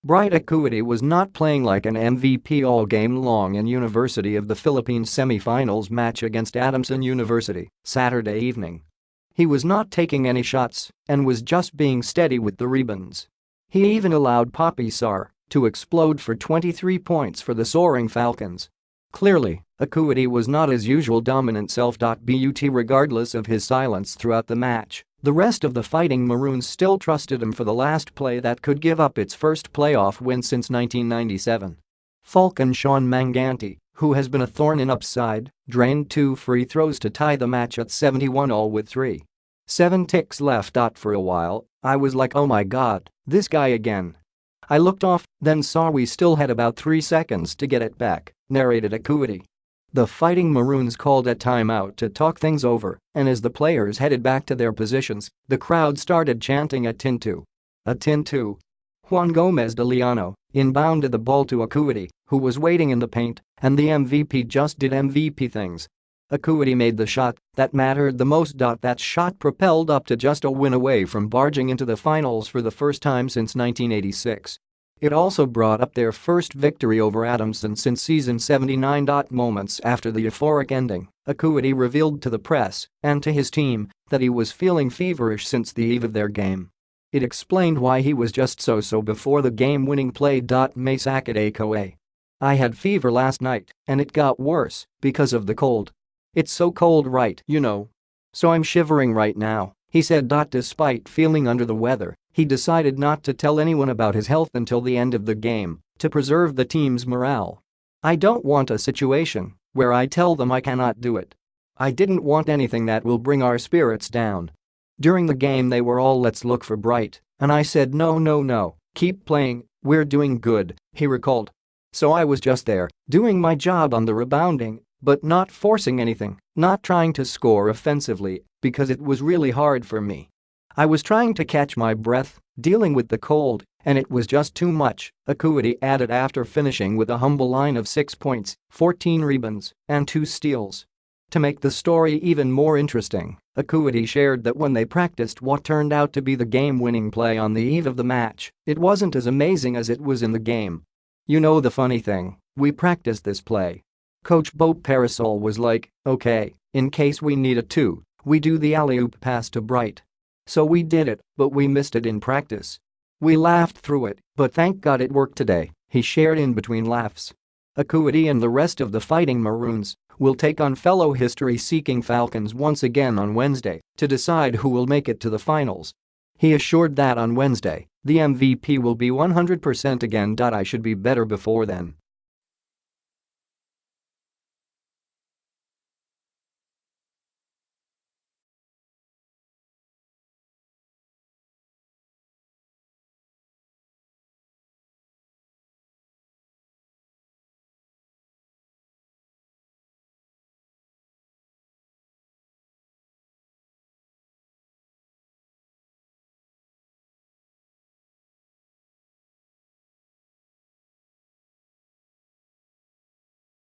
Bright Akhuetie was not playing like an MVP all game long in University of the Philippines semifinals match against Adamson University Saturday evening. He was not taking any shots and was just being steady with the rebounds. He even allowed Papi Sarr to explode for 23 points for the Soaring Falcons. Clearly, Akhuetie was not his usual dominant self. But regardless of his silence throughout the match, the rest of the Fighting Maroons still trusted him for the last play that could give up its first playoff win since 1997. Falcon Sean Manganti, who has been a thorn in upside, drained 2 free throws to tie the match at 71 all with 3.7 ticks left. For a while, I was like, oh my god, this guy again. I looked off, then saw we still had about 3 seconds to get it back, narrated Akhuetie. The Fighting Maroons called a timeout to talk things over, and as the players headed back to their positions, the crowd started chanting a tin 2. A tin 2. Juan Gomez de Leano inbounded the ball to Akhuetie, who was waiting in the paint, and the MVP just did MVP things. Akhuetie made the shot that mattered the most. That shot propelled up to just a win away from barging into the finals for the first time since 1986. It also brought up their first victory over Adamson since season 79. Moments after the euphoric ending, Akhuetie revealed to the press and to his team that he was feeling feverish since the eve of their game. It explained why he was just so before the game-winning play. Akhuetie. I had fever last night and it got worse because of the cold. It's so cold, right, you know. So I'm shivering right now, he said. Despite feeling under the weather, he decided not to tell anyone about his health until the end of the game to preserve the team's morale. I don't want a situation where I tell them I cannot do it. I didn't want anything that will bring our spirits down. During the game they were all, let's look for Bright, and I said no, keep playing, we're doing good, he recalled. So I was just there, doing my job on the rebounding, but not forcing anything, not trying to score offensively, because it was really hard for me. I was trying to catch my breath, dealing with the cold, and it was just too much, Akhuetie added after finishing with a humble line of 6 points, 14 rebounds, and 2 steals. To make the story even more interesting, Akhuetie shared that when they practiced what turned out to be the game-winning play on the eve of the match, it wasn't as amazing as it was in the game. You know the funny thing, we practiced this play. Coach Bob Parasol was like, okay, in case we need a 2, we do the alley-oop pass to Bright. So we did it, but we missed it in practice. We laughed through it, but thank God it worked today, he shared in between laughs. Akhuetie and the rest of the Fighting Maroons will take on fellow history-seeking Falcons once again on Wednesday to decide who will make it to the finals. He assured that on Wednesday, the MVP will be 100% again. I should be better before then.